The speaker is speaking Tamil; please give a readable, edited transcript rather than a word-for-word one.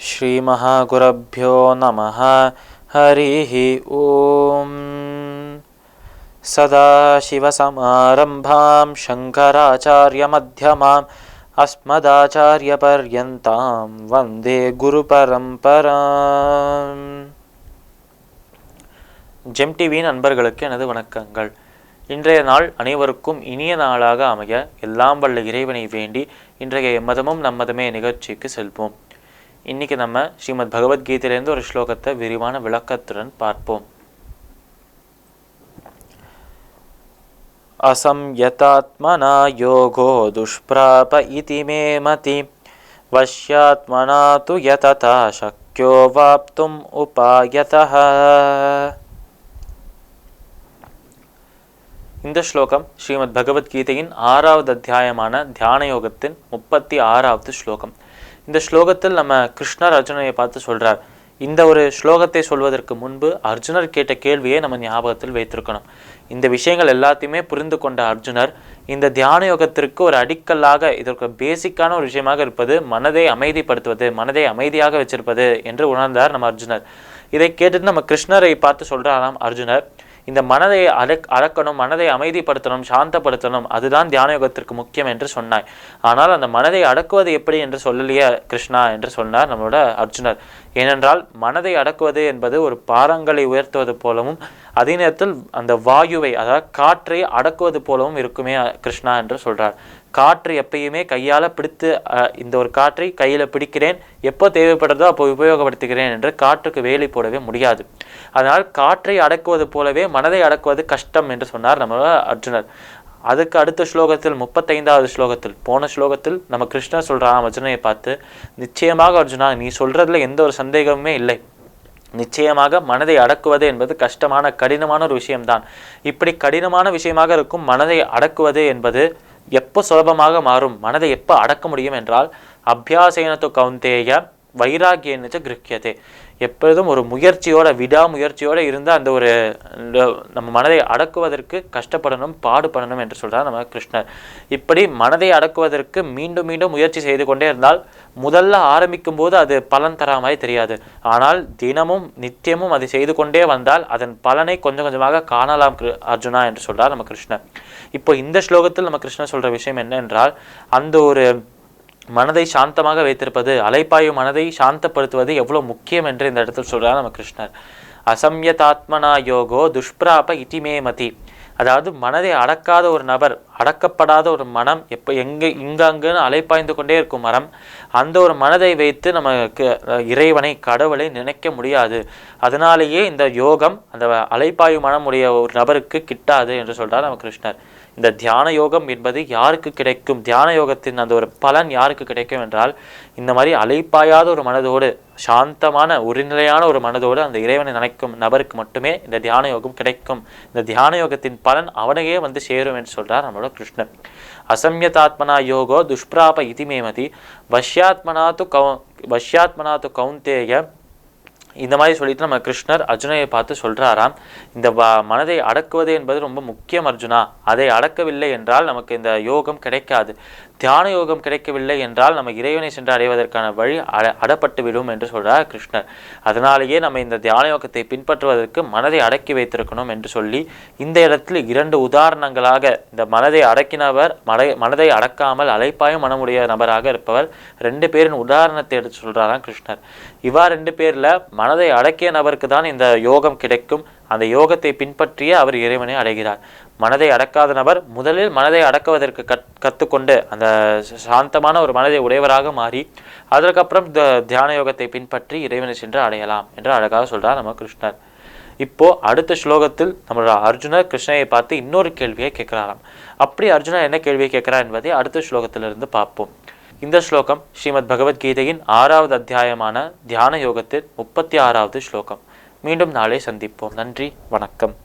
ஸ்ரீ மகாகுரப்யோ நமஹ. ஹரிஹ ஓம். சதாசிவசமாரம்பாம் சங்கராச்சார்யமத்யமாம் அஸ்மதாச்சார்யபர்யந்தாம் வந்தே குரு பரம்பராம். ஜெம் டிவியின் நண்பர்களுக்கு எனது வணக்கங்கள். இன்றைய நாள் அனைவருக்கும் இனிய நாளாக அமைய எல்லாம் வல்ல இறைவனை வேண்டி இன்றைய எம்மதமும் நம்மதமே நிகழ்ச்சிக்கு செல்வோம். இன்னைக்கு நம்ம ஸ்ரீமத் பகவத்கீதையிலேருந்து ஒரு ஸ்லோகத்தை விரிவான விளக்கத்துடன் பார்ப்போம். அசம்யதாத்மனா யோகோ துஷ்பிராப இதி மே மதி வஷ்யாத்மனா து யததா சக்யோ வாப்தும் உபாயதஹ. இந்த ஸ்லோகம் ஸ்ரீமத் பகவத்கீதையின் 6வது அத்தியாயமான தியான யோகத்தின் 36வது ஸ்லோகம். இந்த ஸ்லோகத்தில் நம்ம கிருஷ்ணர் அர்ஜுனனை பார்த்து சொல்றார். இந்த ஒரு ஸ்லோகத்தை சொல்வதற்கு முன்பு அர்ஜுனர் கேட்ட கேள்வியை நம்ம ஞாபகத்தில் வைத்திருக்கணும். இந்த விஷயங்கள் எல்லாத்தையுமே புரிந்து கொண்ட அர்ஜுனர் இந்த தியான யோகத்திற்கு ஒரு அடிக்கல்லாக, இதற்கு பேசிக்கான ஒரு விஷயமாக இருப்பது மனதை அமைதிப்படுத்துவது, மனதை அமைதியாக வச்சிருப்பது என்று உணர்ந்தார் நம்ம அர்ஜுனர். இதை கேட்டுட்டு நம்ம கிருஷ்ணரை பார்த்து சொல்றாராம் அர்ஜுனர், இந்த மனதை அடக்கணும், மனதை அமைதிப்படுத்தணும், சாந்தப்படுத்தணும், அதுதான் தியான யோகத்திற்கு முக்கியம் என்று சொன்னாய். ஆனால் அந்த மனதை அடக்குவது எப்படி என்று சொல்லலையே கிருஷ்ணா என்று சொன்னார் நம்மளோட அர்ஜுனர். ஏனென்றால் மனதை அடக்குவது என்பது ஒரு பாறங்களை உயர்த்துவது போலவும் அதே நேரத்தில் அந்த வாயுவை, அதாவது காற்றை அடக்குவது போலவும் இருக்குமே கிருஷ்ணா என்று சொல்றார். காற்று எப்பயுமே கையால் பிடித்து, இந்த ஒரு காற்றை கையில் பிடிக்கிறேன், எப்போ தேவைப்படுறதோ அப்போ உபயோகப்படுத்துகிறேன் என்று காற்றுக்கு வேலி போடவே முடியாது. அதனால் காற்றை அடக்குவது போலவே மனதை அடக்குவது கஷ்டம் என்று சொன்னார் நம்ம அர்ஜுனர். அதுக்கு அடுத்த ஸ்லோகத்தில் 35வது ஸ்லோகத்தில், போன ஸ்லோகத்தில் நம்ம கிருஷ்ணர் சொல்றான் அர்ஜுனனை பார்த்து, நிச்சயமாக அர்ஜுனா நீ சொல்றதுல எந்த ஒரு சந்தேகமுமே இல்லை, நிச்சயமாக மனதை அடக்குவது என்பது கஷ்டமான கடினமான ஒரு விஷயம்தான். இப்படி கடினமான விஷயமாக இருக்கும் மனதை அடக்குவது என்பது எப்போ சுலபமாக மாறும், மனதை எப்போ அடக்க முடியும் என்றால் அபியாசேனத்து கௌந்தேய வைராகியனுச்ச கிருக்கியதே. எப்பொழுதும் ஒரு முயற்சியோட, விடாமுயற்சியோடு இருந்து அந்த ஒரு நம்ம மனதை அடக்குவதற்கு கஷ்டப்படணும், பாடுபடணும் என்று சொல்றார் நம்ம கிருஷ்ணர். இப்படி மனதை அடக்குவதற்கு மீண்டும் மீண்டும் முயற்சி செய்து கொண்டே இருந்தால் முதல்ல ஆரம்பிக்கும் போது அது பலன் தரா மாதிரி தெரியாது. ஆனால் தினமும் நித்தியமும் அதை செய்து கொண்டே வந்தால் அதன் பலனை கொஞ்சம் கொஞ்சமாக காணலாம் அர்ஜுனா என்று சொல்றார் நம்ம கிருஷ்ணர். இப்போ இந்த ஸ்லோகத்தில் நம்ம கிருஷ்ணர் சொல்ற விஷயம் என்ன என்றால், அந்த ஒரு மனதை சாந்தமாக வைத்திருப்பது, அலைப்பாயும் மனதை சாந்தப்படுத்துவது எவ்வளவு முக்கியம் என்று இந்த இடத்தில் சொல்றார் நம்ம கிருஷ்ணர். அசம்யதாத்மனா யோகோ துஷ்பிராப இதி மே மதி. அதாவது மனதை அடக்காத ஒரு நபர், அடக்கப்படாத ஒரு மனம், எப்போ இங்கங்குன்னு அலைப்பாய்ந்து கொண்டே இருக்கும் மரம், அந்த ஒரு மனதை வைத்து நமக்கு இறைவனை, கடவுளை நினைக்க முடியாது. அதனாலேயே இந்த யோகம் அந்த அலைப்பாயும் மனம் உடைய ஒரு நபருக்கு கிட்டாது என்று சொல்றார் நம்ம கிருஷ்ணர். இந்த தியான யோகம் என்பது யாருக்கு கிடைக்கும், தியான யோகத்தின் அந்த ஒரு பலன் யாருக்கு கிடைக்கும் என்றால், இந்த மாதிரி அலைப்பாயாத ஒரு மனதோடு, சாந்தமான ஒரு நிலையான ஒரு மனதோடு அந்த இறைவனை நினைக்கும் நபருக்கு மட்டுமே இந்த தியான யோகம் கிடைக்கும். இந்த தியான யோகத்தின் பலன் அவனையே வந்து சேரும் என்று சொல்றார் நம்மளோட கிருஷ்ணர். அசம்யதாத்மனா யோகோ துஷ்பிராப இதி மே மதி வஷ்யாத்மனா து கௌந்தேய. இந்த மாதிரி சொல்லிட்டு நம்ம கிருஷ்ணர் அர்ஜுனையை பார்த்து சொல்றாராம், இந்த மனதை அடக்குவது என்பது ரொம்ப முக்கியம் அர்ஜுனா. அதை அடக்கவில்லை என்றால் நமக்கு இந்த யோகம் கிடைக்காது. தியான யோகம் கிடைக்கவில்லை என்றால் நம்ம இறைவனை சென்று அடைவதற்கான வழி அடப்பட்டு விடும் என்று சொல்றார் கிருஷ்ணர். அதனாலேயே நம்ம இந்த தியான யோகத்தை பின்பற்றுவதற்கு மனதை அடக்கி வைத்திருக்கணும் என்று சொல்லி இந்த இடத்தில் 2 உதாரணங்களாக இந்த மனதை அடக்கினவர், மனதை அடக்காமல் அலைப்பாயும் மனமுடைய நபராக இருப்பவர் 2 பேரின் உதாரணத்தை எடுத்து சொல்றாராம் கிருஷ்ணர். இவா 2 பேர்ல மனதை அடக்கிய நபருக்கு தான் இந்த யோகம் கிடைக்கும். அந்த யோகத்தை பின்பற்றிய அவர் இறைவனை அடைகிறார். மனதை அடக்காத நபர் முதலில் மனதை அடக்குவதற்கு கற்றுக்கொண்டு அந்த சாந்தமான ஒரு மனதை உடையவராக மாறி அதற்கப்புறம் இந்த தியான யோகத்தை பின்பற்றி இறைவனை சென்று அடையலாம் என்று அழகாக சொல்றார் நம்ம கிருஷ்ணர். இப்போ அடுத்த ஸ்லோகத்தில் நம்மளோட அர்ஜுனர் கிருஷ்ணரை பார்த்து இன்னொரு கேள்வியை கேட்கிறாராம். அப்படி அர்ஜுனர் என்ன கேள்வியை கேட்கிறார் என்பதை அடுத்த ஸ்லோகத்திலிருந்து பார்ப்போம். இந்த ஸ்லோகம் ஸ்ரீமத் பகவத்கீதையின் 6வது அத்தியாயமான தியான யோகத்தின் 36வது ஸ்லோகம். மீண்டும் நாளை சந்திப்போம். நன்றி, வணக்கம்.